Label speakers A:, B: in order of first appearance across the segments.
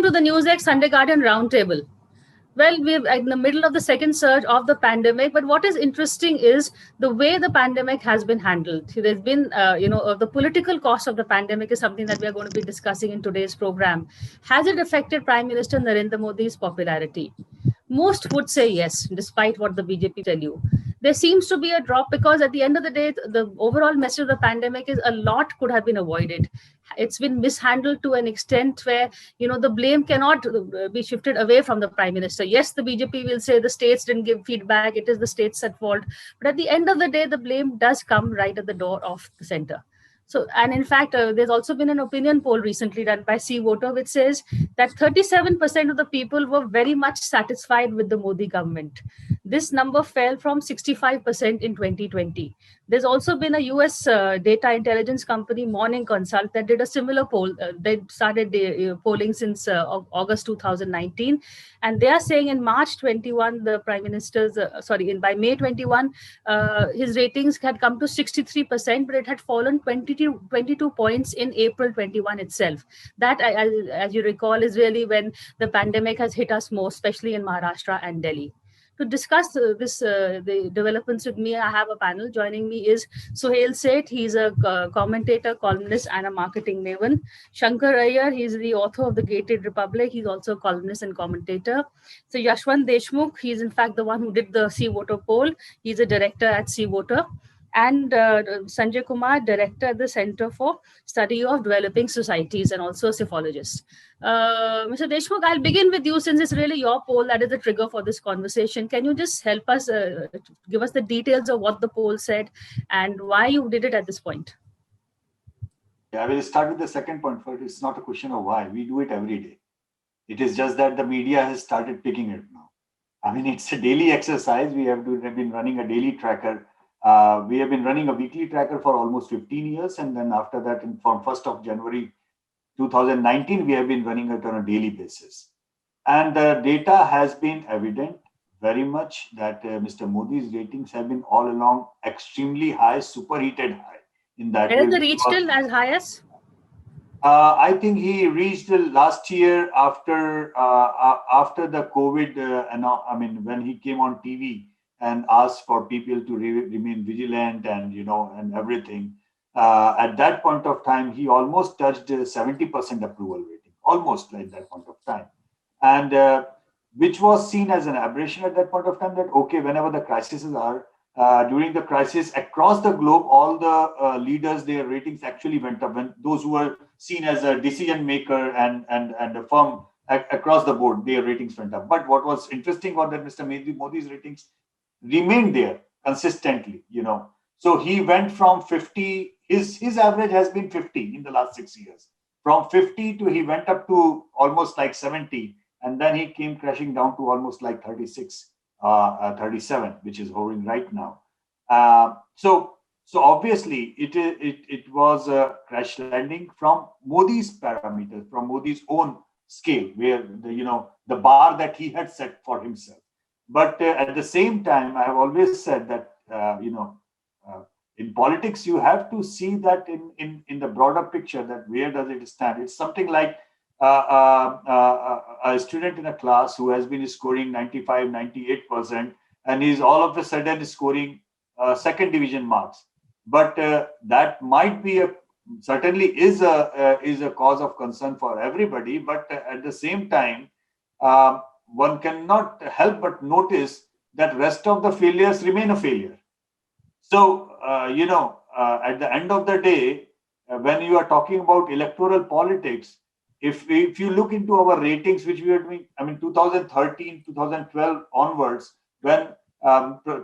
A: to the NewsX Sunday Guardian Roundtable. Well, we're in the middle of the second surge of the pandemic, but what is interesting is the way the pandemic has been handled. There's been, the political cost of the pandemic is something that we are going to be discussing in today's program. Has it affected Prime Minister Narendra Modi's popularity? Most would say yes, despite what the BJP tell you. There seems to be a drop because at the end of the day, the overall message of the pandemic is a lot could have been avoided. It's been mishandled to an extent where, the blame cannot be shifted away from the Prime Minister. Yes, the BJP will say the states didn't give feedback, it is the states at fault. But at the end of the day, the blame does come right at the door of the center. So, and in fact, there's also been an opinion poll recently done by C Voter, which says that 37% of the people were very much satisfied with the Modi government. This number fell from 65% in 2020. There's also been a US data intelligence company, Morning Consult, that did a similar poll. They started polling since August 2019. And they are saying in March 21, the Prime Minister's, by May 21, his ratings had come to 63%, but it had fallen 22 points in April 21 itself. That, as you recall, is really when the pandemic has hit us more, especially in Maharashtra and Delhi. To discuss the developments with me, I have a panel. Joining me is Suhail Seth. He's a commentator, columnist, and a marketing maven. Shankar Iyer, he's the author of The Gated Republic. He's also a columnist and commentator. So Yashwant Deshmukh, he's in fact the one who did the C Voter poll. He's a director at C Voter. And Sanjay Kumar, director at the Center for Study of Developing Societies and also a psephologist. Mr. Deshmukh, I'll begin with you since it's really your poll that is the trigger for this conversation. Can you just help us, give us the details of what the poll said and why you did it at this point?
B: Yeah, I will start with the second point first. It's not a question of why. We do it every day. It is just that the media has started picking it now. I mean, it's a daily exercise. We have been running a daily tracker. We have been running a weekly tracker for almost 15 years. And then after that, from 1st of January 2019, we have been running it on a daily basis. And the data has been evident very much that Mr. Modi's ratings have been all along extremely high, superheated high. In that,
A: where is the reach till as high as?
B: I think he reached last year after the COVID. When he came on TV and asked for people to remain vigilant and everything. At that point of time, he almost touched 70% approval rating, almost at that point of time. And which was seen as an aberration at that point of time that, okay, whenever the crises are, during the crisis across the globe, all the leaders, their ratings actually went up. When those who were seen as a decision maker and a firm across the board, their ratings went up. But what was interesting was that Mr. Modi's ratings remained there consistently, So he went from 50, his average has been 50 in the last 6 years. From 50 to he went up to almost like 70, and then he came crashing down to almost like 36, 37, which is hovering right now. So obviously it was a crash landing from Modi's parameters, from Modi's own scale, where the bar that he had set for himself. But at the same time, I have always said that, in politics, you have to see that in the broader picture, that where does it stand? It's something like a student in a class who has been scoring 95, 98%, and he's all of a sudden scoring second division marks. But that might be certainly is a cause of concern for everybody. But at the same time, one cannot help but notice that rest of the failures remain a failure. So, at the end of the day, when you are talking about electoral politics, if you look into our ratings, which we are doing, 2013, 2012 onwards, when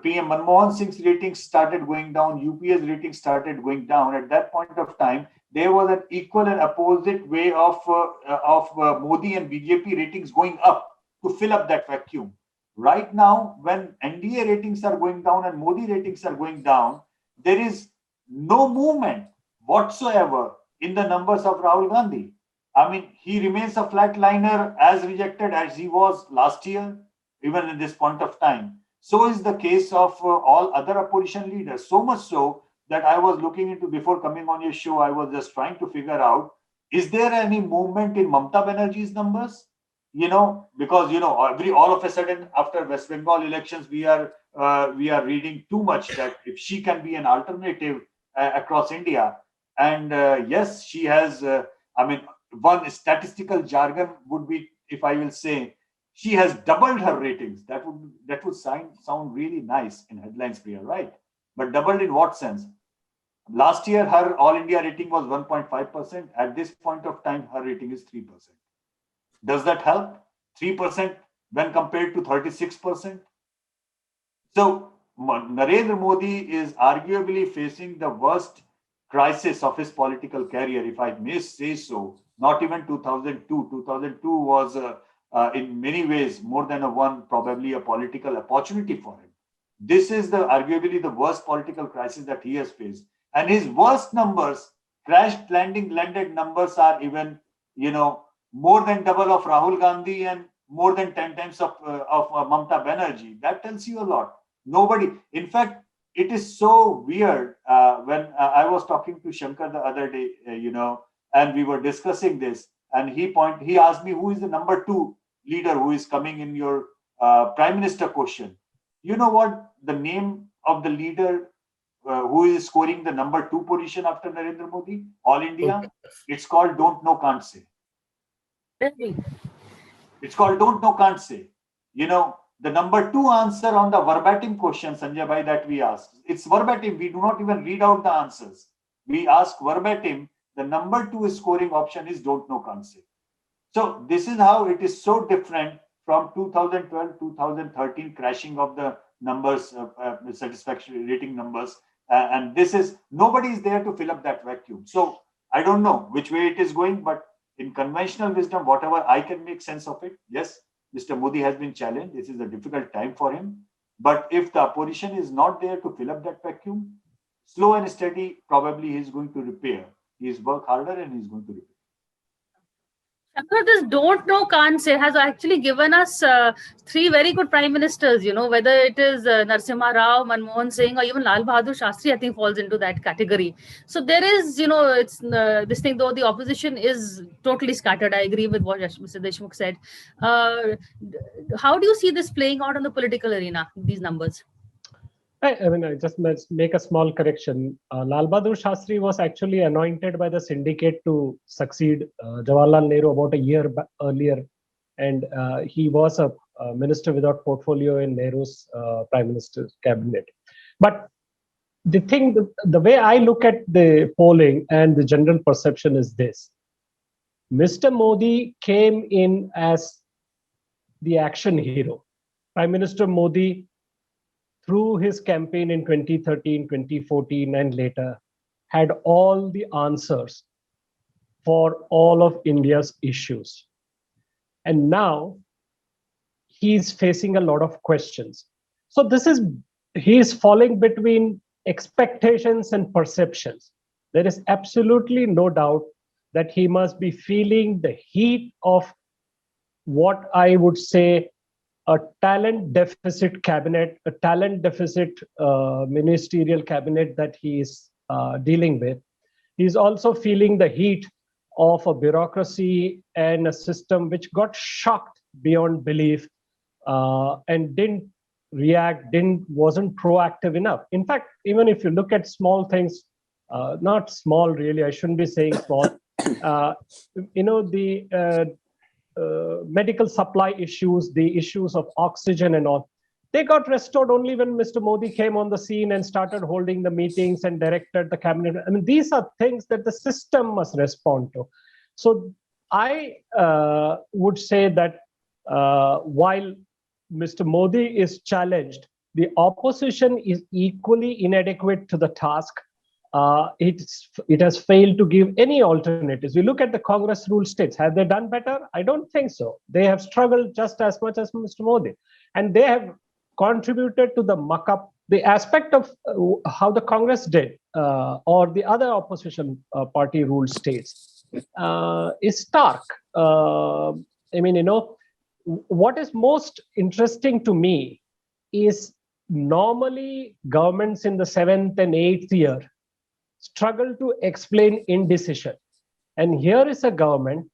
B: PM Manmohan Singh's ratings started going down, UPA's ratings started going down, at that point of time, there was an equal and opposite way of Modi and BJP ratings going up to fill up that vacuum. Right now, when NDA ratings are going down and Modi ratings are going down, there is no movement whatsoever in the numbers of Rahul Gandhi. He remains a flatliner, as rejected as he was last year, even at this point of time. So is the case of all other opposition leaders. So much so that I was looking into, before coming on your show, I was just trying to figure out, is there any movement in Mamata Banerjee's numbers? because all of a sudden after West Bengal elections, we are reading too much that if she can be an alternative across India, and yes, she has. I mean, one statistical jargon would be, if I will say, she has doubled her ratings. That would sound really nice in headlines, Priya, right? But doubled in what sense? Last year, her All India rating was 1.5%. At this point of time, her rating is 3%. Does that help? 3% when compared to 36%. So Narendra Modi is arguably facing the worst crisis of his political career, if I may say so. Not even 2002. 2002 was, in many ways, more than a one, probably a political opportunity for him. This is arguably the worst political crisis that he has faced. And his worst numbers, crash landed numbers, are even, more than double of Rahul Gandhi and more than 10 times of Mamta Banerjee. That tells you a lot. Nobody, in fact, it is so weird when I was talking to Shankar the other day, and we were discussing this, and he asked me, who is the number two leader who is coming in your prime minister question? You know what the name of the leader who is scoring the number two position after Narendra Modi, All India? It's called Don't Know, Can't Say. It's called Don't Know, Can't Say. The number two answer on the verbatim question, Sanjay Bhai, that we asked, it's verbatim. We do not even read out the answers. We ask verbatim. The number two scoring option is Don't Know, Can't Say. So this is how it is so different from 2012, 2013 crashing of the numbers, satisfaction rating numbers. And this is, nobody is there to fill up that vacuum. So I don't know which way it is going, but in conventional wisdom, whatever I can make sense of it, yes, Mr. Modi has been challenged. This is a difficult time for him. But if the opposition is not there to fill up that vacuum, slow and steady, probably he's going to repair. He's work harder and he's going to repair.
A: Shankar, this Don't Know, Can't Say has actually given us three very good prime ministers, whether it is Narasimha Rao, Manmohan Singh, or even Lal Bahadur Shastri, I think falls into that category. So there is, it's this thing, though the opposition is totally scattered. I agree with what Mr. Deshmukh said. How do you see this playing out in the political arena, these numbers?
C: I mean, I just must make a small correction. Lal Bahadur Shastri was actually anointed by the syndicate to succeed Jawaharlal Nehru about a year earlier. And he was a minister without portfolio in Nehru's prime minister's cabinet. But the thing, the way I look at the polling and the general perception is this. Mr. Modi came in as the action hero. Prime Minister Modi, through his campaign in 2013, 2014, and later, had all the answers for all of India's issues. And now he's facing a lot of questions. So he's falling between expectations and perceptions. There is absolutely no doubt that he must be feeling the heat of what I would say a talent deficit cabinet, a talent deficit ministerial cabinet that he is dealing with. He's also feeling the heat of a bureaucracy and a system which got shocked beyond belief and didn't react, wasn't proactive enough. In fact, even if you look at small things, not small really, I shouldn't be saying small, the medical supply issues, the issues of oxygen and all, they got restored only when Mr. Modi came on the scene and started holding the meetings and directed the cabinet. I mean, these are things that the system must respond to. So I would say that while Mr. Modi is challenged, the opposition is equally inadequate to the task. It has failed to give any alternatives. We look at the Congress ruled states. Have they done better? I don't think so. They have struggled just as much as Mr. Modi. And they have contributed to the muck-up. The aspect of how the Congress did or the other opposition party ruled states is stark. What is most interesting to me is normally governments in the 7th and 8th year struggle to explain indecision. And here is a government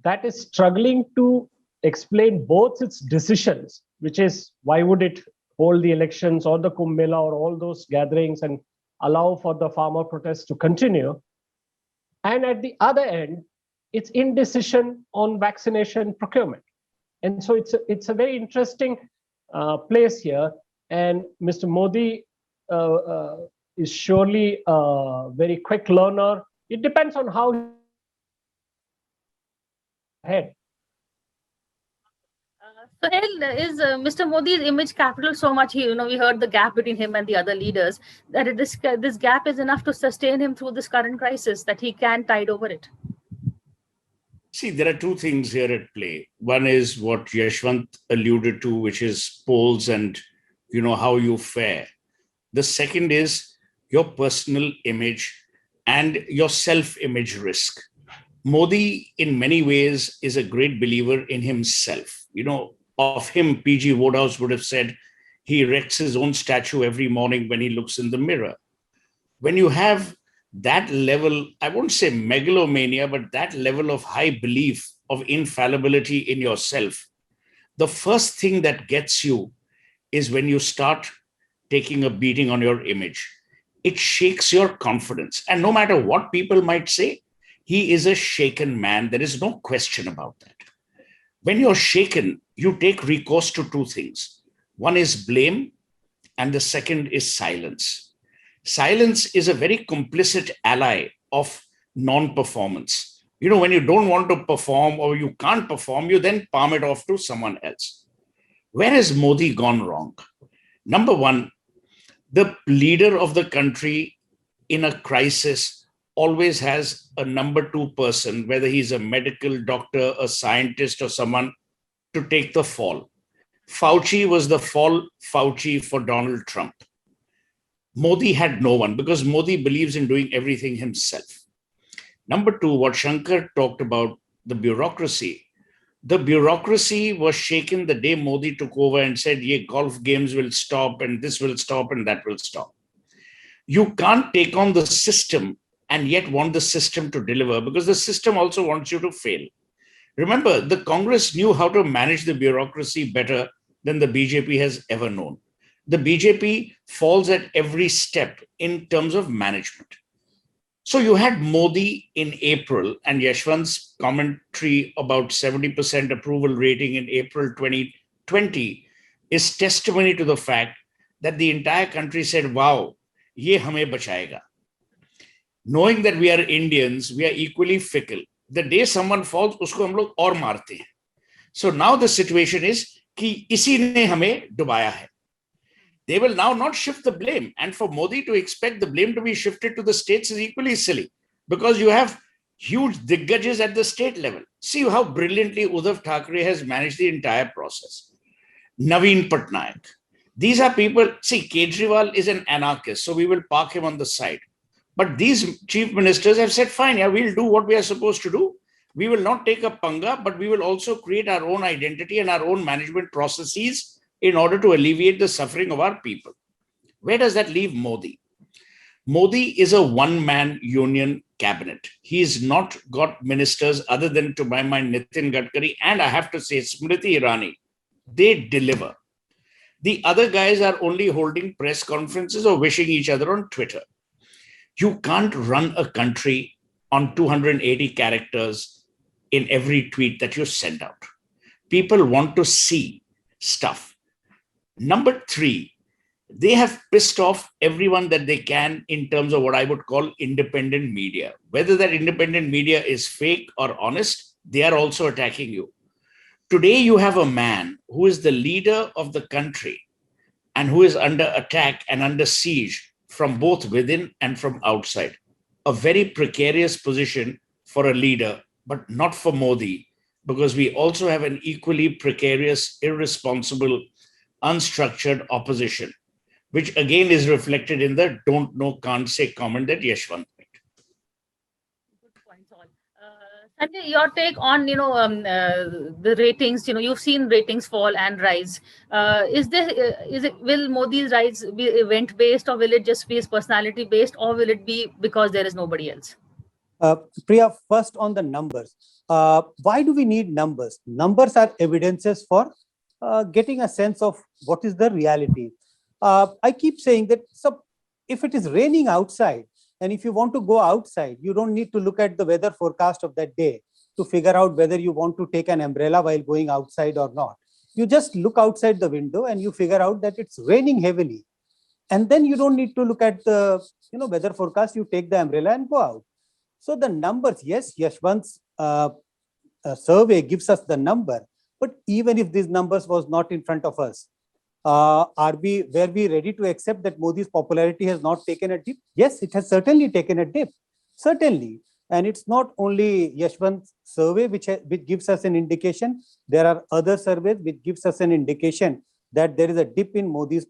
C: that is struggling to explain both its decisions, which is why would it hold the elections or the Kumbh Mela or all those gatherings and allow for the farmer protests to continue. And at the other end, its indecision on vaccination procurement. And so it's a very interesting place here. And Mr. Modi is surely a very quick learner. It depends on how ahead.
A: Sohail, is Mr. Modi's image capital so much? We heard the gap between him and the other leaders. That this gap is enough to sustain him through this current crisis. That he can tide over it.
D: See, there are two things here at play. One is what Yashwant alluded to, which is polls and how you fare. The second is your personal image and your self-image risk. Modi, in many ways, is a great believer in himself. Of him, P.G. Wodehouse would have said he erects his own statue every morning when he looks in the mirror. When you have that level, I won't say megalomania, but that level of high belief of infallibility in yourself, the first thing that gets you is when you start taking a beating on your image. It shakes your confidence. And no matter what people might say, he is a shaken man. There is no question about that. When you're shaken, you take recourse to two things. One is blame, and the second is silence. Silence is a very complicit ally of non-performance. When you don't want to perform or you can't perform, you then palm it off to someone else. Where has Modi gone wrong? Number one, the leader of the country in a crisis always has a number two person, whether he's a medical doctor, a scientist, or someone, to take the fall. Fauci was the fall Fauci for Donald Trump. Modi had no one because Modi believes in doing everything himself. Number two, what Shankar talked about, the bureaucracy. The bureaucracy was shaken the day Modi took over and said, "Ye golf games will stop and this will stop and that will stop." You can't take on the system and yet want the system to deliver because the system also wants you to fail. Remember, the Congress knew how to manage the bureaucracy better than the BJP has ever known. The BJP falls at every step in terms of management. So you had Modi in April, and Yashwant's commentary about 70% approval rating in April 2020 is testimony to the fact that the entire country said, wow, ye hame bachayega. Knowing that we are Indians, we are equally fickle. The day someone falls, usko hum log aur marte hain. So now the situation is ki isi ne hame dubaya hai. They will now not shift the blame. And for Modi to expect the blame to be shifted to the states is equally silly because you have huge diggajas at the state level. See how brilliantly Uddhav Thackeray has managed the entire process. Naveen Patnaik. These are people, see, Kejriwal is an anarchist, so we will park him on the side. But these chief ministers have said, fine, yeah, we'll do what we are supposed to do. We will not take a panga, but we will also create our own identity and our own management processes in order to alleviate the suffering of our people. Where does that leave Modi? Modi is a one-man union cabinet. He's not got ministers other than, to my mind, Nitin Gadkari, and I have to say Smriti Irani. They deliver. The other guys are only holding press conferences or wishing each other on Twitter. You can't run a country on 280 characters in every tweet that you send out. People want to see stuff. Number three, they have pissed off everyone that they can in terms of what I would call independent media. Whether that independent media is fake or honest, they are also attacking you. Today, you have a man who is the leader of the country and who is under attack and under siege from both within and from outside. A very precarious position for a leader, but not for Modi, because we also have an equally precarious, irresponsible, unstructured opposition, which again is reflected in the don't know, can't say comment that Yashwant made.
A: Good points all. Sanjay, your take on the ratings. You've seen ratings fall and rise. Will Modi's rise be event based, or will it just be his personality based, or will it be because there is nobody else?
E: Priya, first on the numbers. Why do we need numbers? Numbers are evidences for getting a sense of what is the reality. I keep saying that, so if it is raining outside, and if you want to go outside, you don't need to look at the weather forecast of that day to figure out whether you want to take an umbrella while going outside or not. You just look outside the window and you figure out that it's raining heavily. And then you don't need to look at the weather forecast. You take the umbrella and go out. So the numbers, yes, Yashwant's survey gives us the number, but even if these numbers was not in front of us, were we ready to accept that Modi's popularity has not taken a dip? Yes, it has certainly taken a dip, certainly. And it's not only Yashwant's survey which gives us an indication. There are other surveys which gives us an indication that there is a dip in Modi's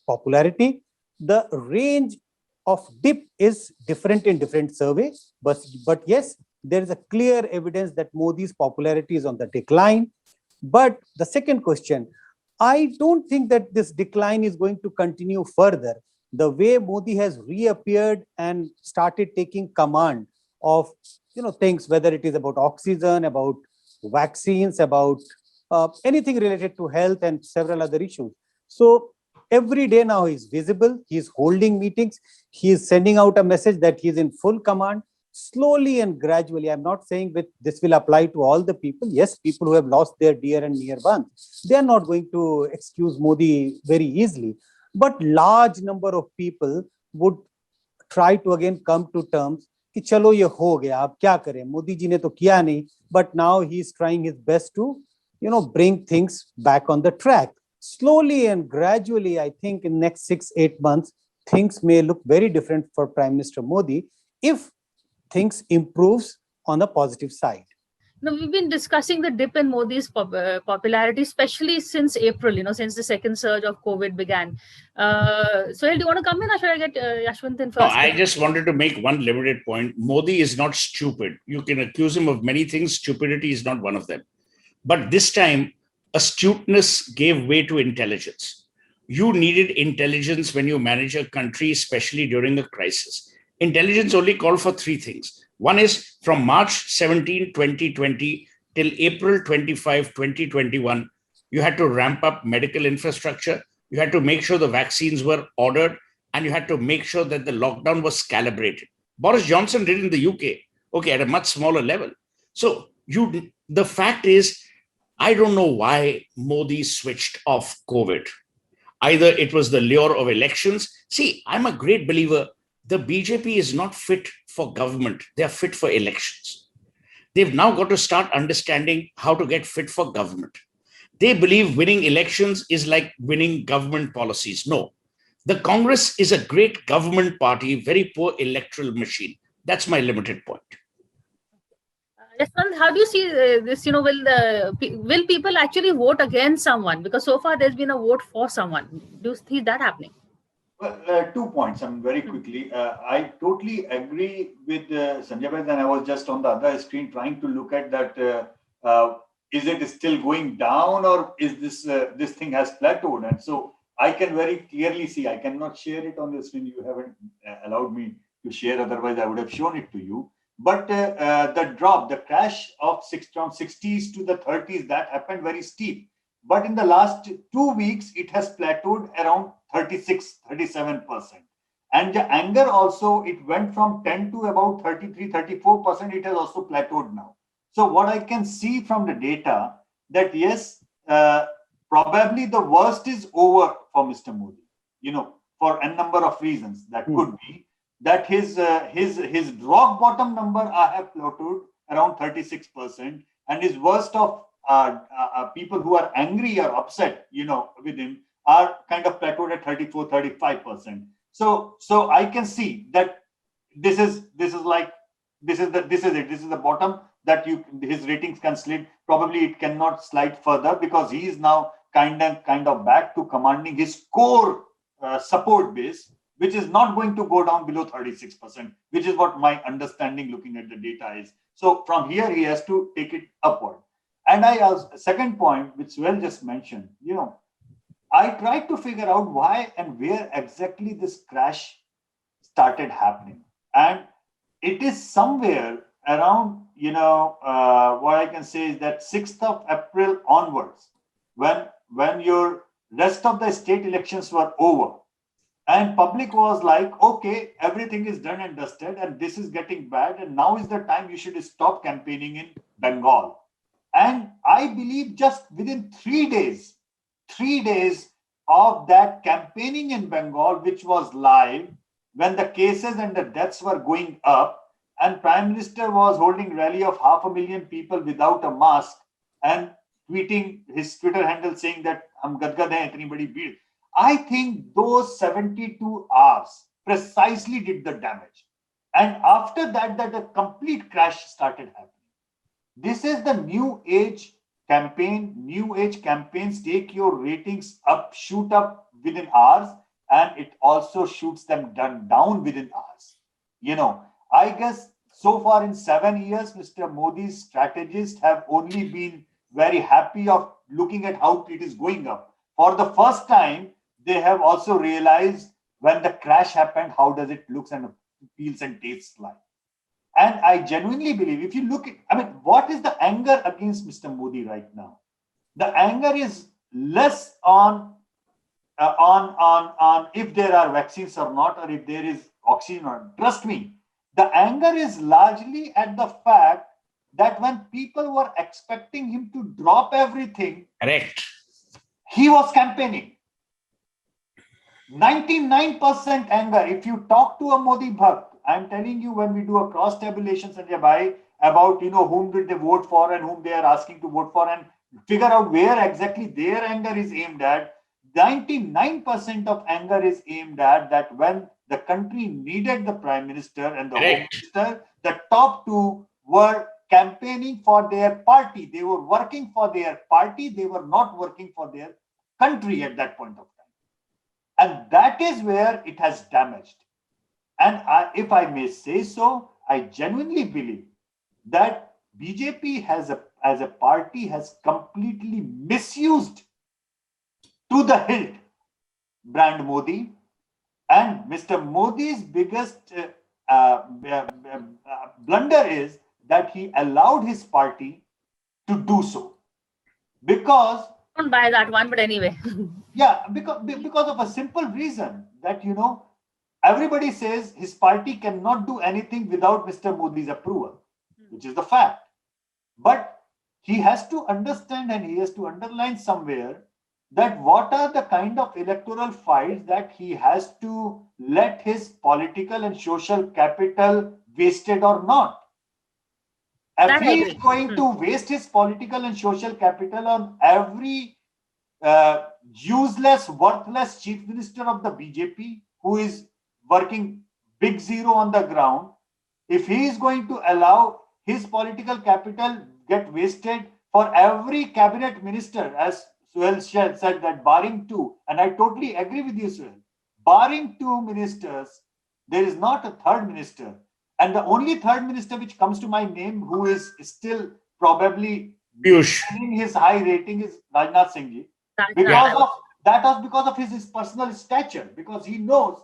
E: popularity. The range of dip is different in different surveys, but yes, there is a clear evidence that Modi's popularity is on the decline. But the second question, I don't think that this decline is going to continue further. The way Modi has reappeared and started taking command of things, whether it is about oxygen, about vaccines, about anything related to health and several other issues. So every day now he's visible, he's holding meetings, he's sending out a message that he's in full command. Slowly and gradually, I'm not saying that this will apply to all the people. Yes, people who have lost their dear and near ones, they are not going to excuse Modi very easily. But large number of people would try to again come to terms कि चलो ये हो गया, अब क्या करें, मोदी जी ने तो किया नहीं, but now he is trying his best to bring things back on the track. Slowly and gradually, I think in next 6-8 months, things may look very different for Prime Minister Modi if things improves on the positive side.
A: Now, we've been discussing the dip in Modi's popularity, especially since April, since the second surge of COVID began. Sohail, do you want to come in, or should I get Yashwant in first?
D: No, I just wanted to make one limited point. Modi is not stupid. You can accuse him of many things. Stupidity is not one of them. But this time, astuteness gave way to intelligence. You needed intelligence when you manage a country, especially during a crisis. Intelligence only called for three things. One is from March 17, 2020 till April 25, 2021, you had to ramp up medical infrastructure. You had to make sure the vaccines were ordered, and you had to make sure that the lockdown was calibrated. Boris Johnson did in the UK, at a much smaller level. So the fact is, I don't know why Modi switched off COVID. Either it was the lure of elections. See, I'm a great believer. The BJP is not fit for government. They are fit for elections. They've now got to start understanding how to get fit for government. They believe winning elections is like winning government policies. No. The Congress is a great government party, very poor electoral machine. That's my limited point.
A: Yashwant, how do you see this? Will people actually vote against someone? Because so far there's been a vote for someone. Do you see that happening?
B: Well, 2 points. Very quickly. I totally agree with Sanjay Bhai, and I was just on the other screen trying to look at that. Is it still going down, or is this thing has plateaued? And so I can very clearly see. I cannot share it on the screen. You haven't allowed me to share. Otherwise, I would have shown it to you. But the drop, the crash of from 60s to the 30s, that happened very steep. But in the last 2 weeks, it has plateaued around 36, 37%. And the anger also, it went from 10 to about 33, 34%. It has also plateaued now. So what I can see from the data that yes, probably the worst is over for Mr. Modi, for a number of reasons. That could be that his rock bottom number have plateaued around 36%, and his worst of people who are angry or upset, with him are kind of plateaued at 34, 35%. So I can see that this is it. This is the bottom that his ratings can slide. Probably it cannot slide further because he is now kind of back to commanding his core support base, which is not going to go down below 36%, which is what my understanding looking at the data is. So from here, he has to take it upward. And second point, which Sohail just mentioned, I tried to figure out why and where exactly this crash started happening. And it is somewhere around, what I can say is that 6th of April onwards, when your rest of the state elections were over, and public was like, okay, everything is done and dusted, and this is getting bad, and now is the time you should stop campaigning in Bengal. And I believe just within 3 days of that campaigning in Bengal, which was live, when the cases and the deaths were going up, and Prime Minister was holding rally of 500,000 people without a mask and tweeting his Twitter handle saying that "Hum gadgad hain, itni badi bheed." I think those 72 hours precisely did the damage. And after that, a complete crash started happening. This is the new age campaign. New age campaigns take your ratings up, shoot up within hours, and it also shoots them down within hours. I guess so far in 7 years, Mr. Modi's strategists have only been very happy of looking at how it is going up. For the first time, they have also realized when the crash happened, how does it looks and feels and tastes like. And I genuinely believe, if you look at, what is the anger against Mr. Modi right now? The anger is less on if there are vaccines or not, or if there is oxygen or not. Trust me, the anger is largely at the fact that when people were expecting him to drop everything,
D: Correct.
B: he was campaigning. 99% anger. If you talk to a Modi Bhakt, I'm telling you, when we do a cross tabulation, Sanjay Bhai, about whom did they vote for and whom they are asking to vote for, and figure out where exactly their anger is aimed at, 99% of anger is aimed at that when the country needed the Prime Minister and the Home Minister, the top two were campaigning for their party. They were working for their party. They were not working for their country at that point of time. And that is where it has damaged. And if I may say so, I genuinely believe that BJP as a party has completely misused to the hilt brand Modi. And Mr. Modi's biggest blunder is that he allowed his party to do so. Because
A: I don't buy that one, but anyway.
B: Yeah, because of a simple reason that, everybody says his party cannot do anything without Mr. Modi's approval, which is the fact. But he has to understand, and he has to underline somewhere, that what are the kind of electoral fights that he has to let his political and social capital wasted or not. If he is going to waste his political and social capital on every useless, worthless chief minister of the BJP who is working big zero on the ground, if he is going to allow his political capital get wasted for every cabinet minister, as Suhail said that barring two, and I totally agree with you, Suhail, barring two ministers, there is not a third minister. And the only third minister which comes to my name who is still probably maintaining his high rating is Rajnath Singh Ji. Because of his personal stature, because he knows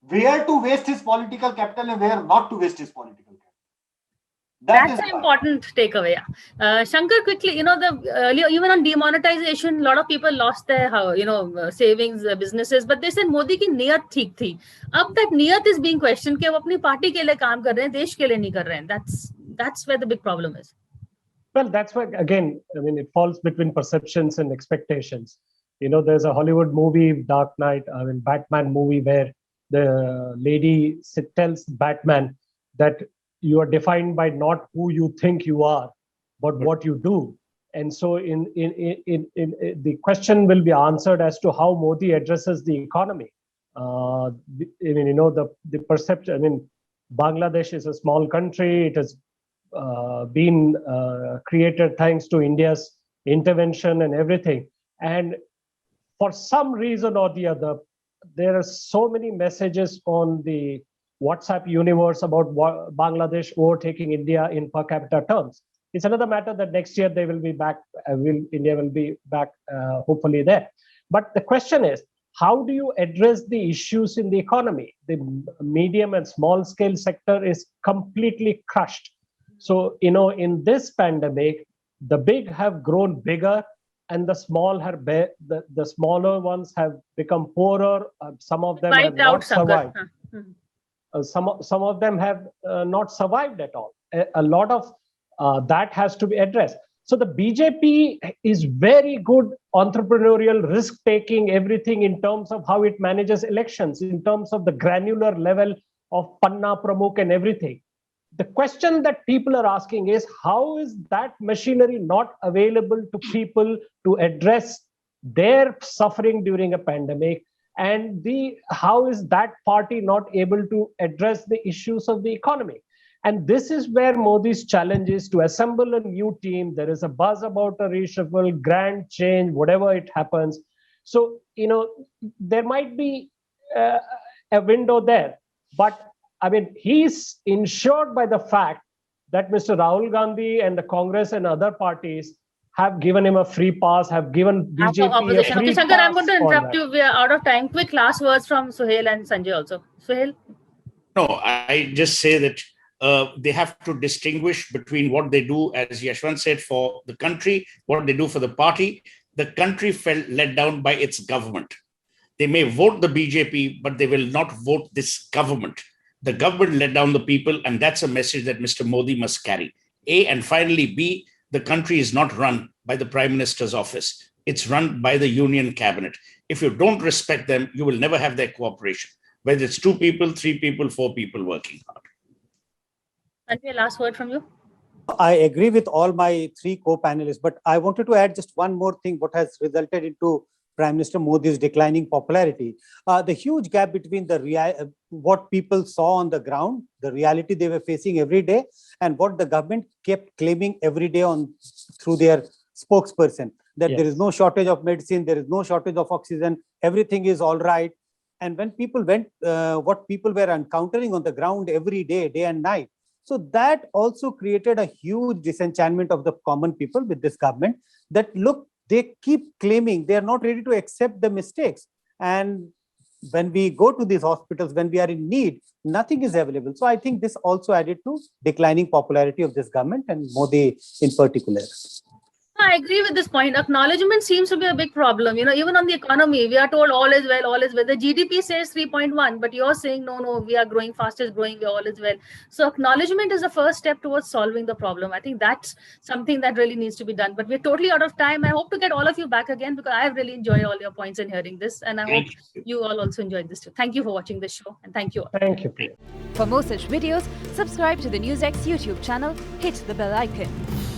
B: where to waste his political capital and where not to waste his political capital.
A: That's an important takeaway. Shankar, quickly, even on demonetization, a lot of people lost their, savings, businesses, but they said Modi ki niyat theek thi. Ab that niyat is being questioned कि वो अपनी party के लिए काम कर रहे हैं, देश के लिए नहीं कर रहे हैं. That's where the big problem is.
C: Well, that's why, again, it falls between perceptions and expectations. There's a Hollywood movie, Dark Knight, Batman movie, where the lady tells Batman that you are defined by not who you think you are, but what you do. And so in the question will be answered as to how Modi addresses the economy. The perception, Bangladesh is a small country. It has been created thanks to India's intervention and everything. And for some reason or the other, there are so many messages on the WhatsApp universe about Bangladesh overtaking India in per capita terms. It's another matter that next year they will be back. India will be back, hopefully there. But the question is, how do you address the issues in the economy? The medium and small scale sector is completely crushed. So, in this pandemic, the big have grown bigger and the small have the smaller ones have become poorer. Some of them have not survived. Some of them have not survived at all. A lot of that has to be addressed. So the BJP is very good entrepreneurial, risk-taking, everything in terms of how it manages elections, in terms of the granular level of Panna Pramukh and everything. The question that people are asking is, how is that machinery not available to people to address their suffering during a pandemic? And how is that party not able to address the issues of the economy? And this is where Modi's challenge is to assemble a new team. There is a buzz about a reshuffle, grand change, whatever it happens. So, there might be a window there. But, he's ensured by the fact that Mr. Rahul Gandhi and the Congress and other parties have given him a free pass, have given BJP a free pass.
A: Shankar, I'm going to interrupt you. We are out of time. Quick last words from Suhail and Sanjay also. Suhail?
D: No, I just say that they have to distinguish between what they do, as Yashwant said, for the country, what they do for the party. The country felt let down by its government. They may vote the BJP, but they will not vote this government. The government let down the people, and that's a message that Mr. Modi must carry. A, and finally, B, the country is not run by the Prime Minister's office. It's run by the Union Cabinet. If you don't respect them, you will never have their cooperation, whether it's 2 people, 3 people, 4 people working hard.
A: Sanjay, last word from you.
E: I agree with all my 3 co-panelists, but I wanted to add just one more thing, what has resulted into Prime Minister Modi's declining popularity. The huge gap between what people saw on the ground, the reality they were facing every day, and what the government kept claiming every day through their spokesperson, that there is no shortage of medicine, there is no shortage of oxygen, everything is all right. And when people went, what people were encountering on the ground every day, day and night. So that also created a huge disenchantment of the common people with this government, that look, they keep claiming they are not ready to accept the mistakes. And when we go to these hospitals, when we are in need, nothing is available. So I think this also added to declining popularity of this government and Modi in particular.
A: I agree with this point. Acknowledgement seems to be a big problem. Even on the economy, we are told all is well, all is well. The GDP says 3.1, but you're saying, no, we are growing, fastest growing, all is well. So acknowledgement is the first step towards solving the problem. I think that's something that really needs to be done. But we're totally out of time. I hope to get all of you back again, because I've really enjoyed all your points and hearing this. And I hope you all also enjoyed this too. Thank you for watching this show, and thank you all.
C: Thank you.
F: For more such videos, subscribe to the NewsX YouTube channel, hit the bell icon.